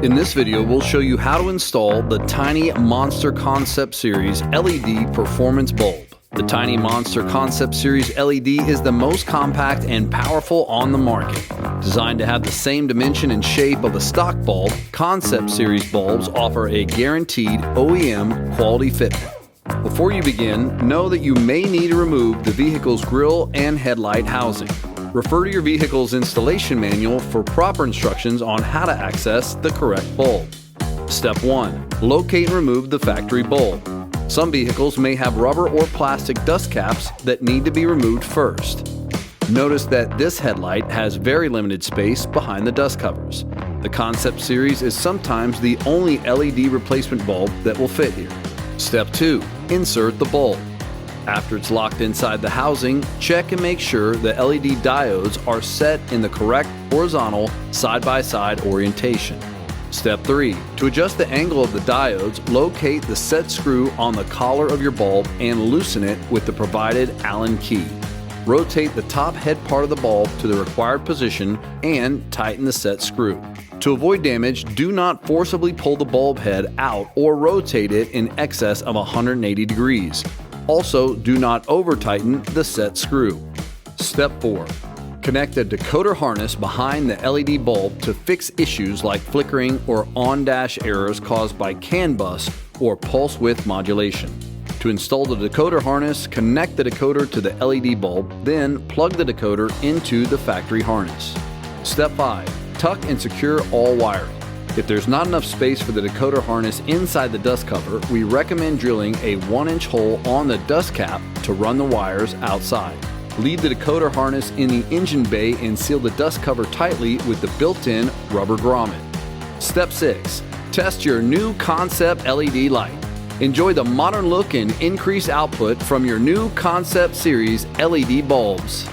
In this video, we'll show you how to install the Tiny Monster Concept Series LED performance bulb. The Tiny Monster Concept Series LED is the most compact and powerful on the market. Designed to have the same dimension and shape of a stock bulb, Concept Series bulbs offer a guaranteed OEM quality fitment. Before you begin, know that you may need to remove the vehicle's grille and headlight housing. Refer to your vehicle's installation manual for proper instructions on how to access the correct bulb. Step 1. Locate and remove the factory bulb. Some vehicles may have rubber or plastic dust caps that need to be removed first. Notice that this headlight has very limited space behind the dust covers. The Concept Series is sometimes the only LED replacement bulb that will fit here. Step 2. Insert the bulb. After it's locked inside the housing, check and make sure the LED diodes are set in the correct horizontal side-by-side orientation. Step 3. To adjust the angle of the diodes, locate the set screw on the collar of your bulb and loosen it with the provided Allen key. Rotate the top head part of the bulb to the required position and tighten the set screw. To avoid damage, do not forcibly pull the bulb head out or rotate it in excess of 180 degrees. Also, do not over-tighten the set screw. Step 4. Connect a decoder harness behind the LED bulb to fix issues like flickering or on-dash errors caused by CAN bus or pulse width modulation. To install the decoder harness, connect the decoder to the LED bulb, then plug the decoder into the factory harness. Step 5. Tuck and secure all wiring. If there's not enough space for the decoder harness inside the dust cover, we recommend drilling a 1-inch hole on the dust cap to run the wires outside. Leave the decoder harness in the engine bay and seal the dust cover tightly with the built-in rubber grommet. Step 6. Test your new Concept LED light. Enjoy the modern look and increased output from your new Concept Series LED bulbs.